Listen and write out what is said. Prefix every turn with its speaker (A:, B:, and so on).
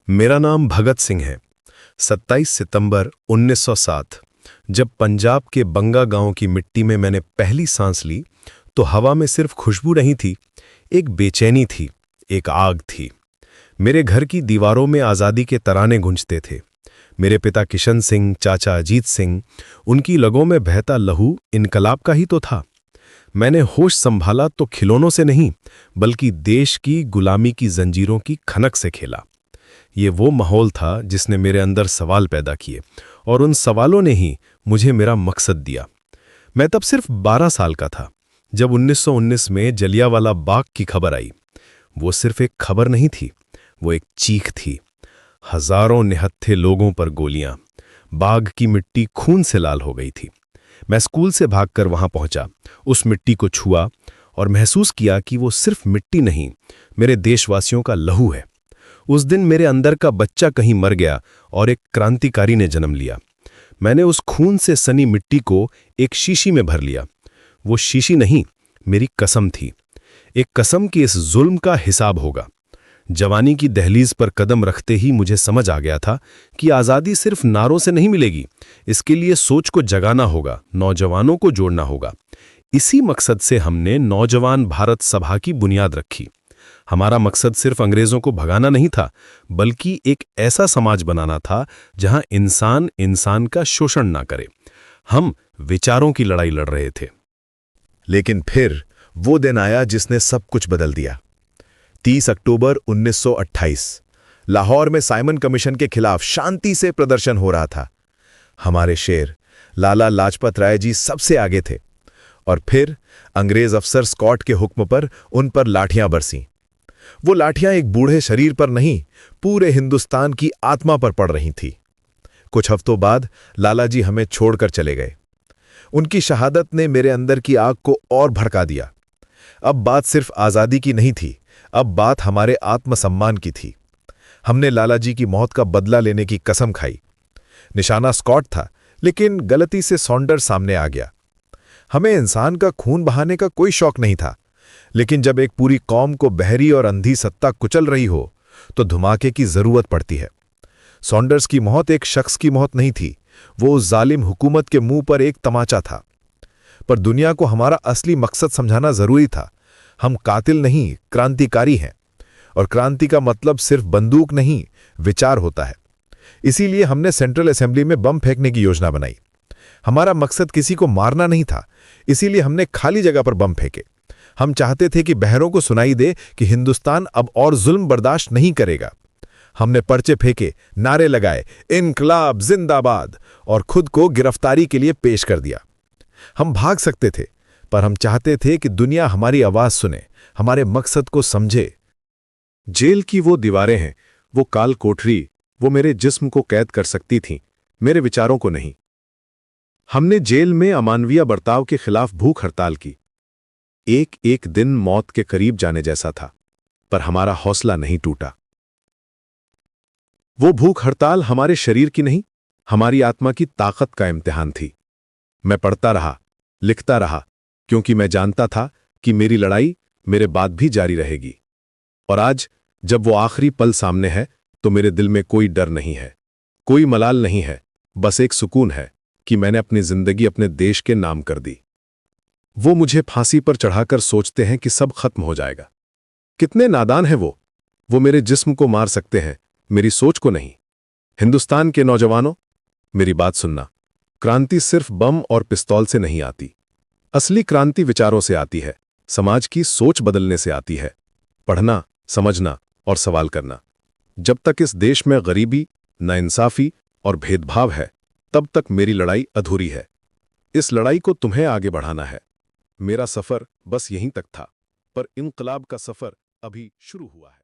A: मेरा नाम भगत सिंह है। 27 सितंबर 1907 जब पंजाब के बंगा गांव की मिट्टी में मैंने पहली सांस ली तो हवा में सिर्फ खुशबू नहीं थी, एक बेचैनी थी, एक आग थी। मेरे घर की दीवारों में आज़ादी के तराने गूंजते थे। मेरे पिता किशन सिंह, चाचा अजीत सिंह, उनकी लगों में बहता लहू इनकलाब का ही तो था। मैंने होश संभाला तो खिलौनों से नहीं, बल्कि देश की गुलामी की जंजीरों की खनक से खेला। ये वो माहौल था जिसने मेरे अंदर सवाल पैदा किए और उन सवालों ने ही मुझे मेरा मकसद दिया। मैं तब सिर्फ 12 साल का था जब 1919 में जलियांवाला बाग की खबर आई। वो सिर्फ एक खबर नहीं थी, वो एक चीख थी। हजारों निहत्थे लोगों पर गोलियां, बाग की मिट्टी खून से लाल हो गई थी। मैं स्कूल से भागकर वहां पहुंचा, उस मिट्टी को छुआ और महसूस किया कि वो सिर्फ मिट्टी नहीं, मेरे देशवासियों का लहू है। उस दिन मेरे अंदर का बच्चा कहीं मर गया और एक क्रांतिकारी ने जन्म लिया। मैंने उस खून से सनी मिट्टी को एक शीशी में भर लिया। वो शीशी नहीं, मेरी कसम थी, एक कसम कि इस जुल्म का हिसाब होगा। जवानी की दहलीज पर कदम रखते ही मुझे समझ आ गया था कि आज़ादी सिर्फ नारों से नहीं मिलेगी, इसके लिए सोच को जगाना होगा, नौजवानों को जोड़ना होगा। इसी मकसद से हमने नौजवान भारत सभा की बुनियाद रखी। हमारा मकसद सिर्फ अंग्रेजों को भगाना नहीं था, बल्कि एक ऐसा समाज बनाना था जहां इंसान इंसान का शोषण ना करे। हम विचारों की लड़ाई लड़ रहे थे।
B: लेकिन फिर वो दिन आया जिसने सब कुछ बदल दिया। 30 अक्टूबर 1928 लाहौर में साइमन कमीशन के खिलाफ शांति से प्रदर्शन हो रहा था। हमारे शेर लाला लाजपत राय जी सबसे आगे थे और फिर अंग्रेज अफसर स्कॉट के हुक्म पर उन पर लाठियां बरसीं। वो लाठियां एक बूढ़े शरीर पर नहीं, पूरे हिंदुस्तान की आत्मा पर पड़ रही थी। कुछ हफ्तों बाद लालाजी हमें छोड़कर चले गए। उनकी शहादत ने मेरे अंदर की आग को और भड़का दिया। अब बात सिर्फ आज़ादी की नहीं थी, अब बात हमारे आत्मसम्मान की थी। हमने लालाजी की मौत का बदला लेने की कसम खाई। निशाना स्कॉट था, लेकिन गलती से सॉन्डर्स सामने आ गया। हमें इंसान का खून बहाने का कोई शौक नहीं था, लेकिन जब एक पूरी कौम को बहरी और अंधी सत्ता कुचल रही हो तो धमाके की जरूरत पड़ती है। सॉन्डर्स की मौत एक शख्स की मौत नहीं थी, वो उस जालिम हुकूमत के मुंह पर एक तमाचा था। पर दुनिया को हमारा असली मकसद समझाना जरूरी था। हम कातिल नहीं, क्रांतिकारी हैं, और क्रांति का मतलब सिर्फ बंदूक नहीं, विचार होता है। इसीलिए हमने सेंट्रल असेंबली में बम फेंकने की योजना बनाई। हमारा मकसद किसी को मारना नहीं था, इसीलिए हमने खाली जगह पर बम फेंके। हम चाहते थे कि बहरों को सुनाई दे कि हिंदुस्तान अब और जुल्म बर्दाश्त नहीं करेगा। हमने पर्चे फेंके, नारे लगाए, इनकलाब जिंदाबाद, और खुद को गिरफ्तारी के लिए पेश कर दिया। हम भाग सकते थे, पर हम चाहते थे कि दुनिया हमारी आवाज सुने, हमारे मकसद को समझे।
A: जेल की वो दीवारें हैं, वो काल कोठरी, वो मेरे जिस्म को कैद कर सकती थीं, मेरे विचारों को नहीं। हमने जेल में अमानवीय बर्ताव के खिलाफ भूख हड़ताल की। एक एक दिन मौत के करीब जाने जैसा था, पर हमारा हौसला नहीं टूटा। वो भूख हड़ताल हमारे शरीर की नहीं, हमारी आत्मा की ताकत का इम्तिहान थी। मैं पढ़ता रहा, लिखता रहा, क्योंकि मैं जानता था कि मेरी लड़ाई मेरे बाद भी जारी रहेगी। और आज जब वो आखिरी पल सामने है तो मेरे दिल में कोई डर नहीं है, कोई मलाल नहीं है, बस एक सुकून है कि मैंने अपनी जिंदगी अपने देश के नाम कर दी। वो मुझे फांसी पर चढ़ाकर सोचते हैं कि सब खत्म हो जाएगा। कितने नादान हैं वो मेरे जिस्म को मार सकते हैं, मेरी सोच को नहीं। हिंदुस्तान के नौजवानों, मेरी बात सुनना। क्रांति सिर्फ बम और पिस्तौल से नहीं आती। असली क्रांति विचारों से आती है, समाज की सोच बदलने से आती है। पढ़ना, समझना और सवाल करना। जब तक इस देश में गरीबी, नाइंसाफी और भेदभाव है, तब तक मेरी लड़ाई अधूरी है। इस लड़ाई को तुम्हें आगे बढ़ाना है। मेरा सफर बस यहीं तक था, पर इनकलाब का सफर अभी शुरू हुआ है।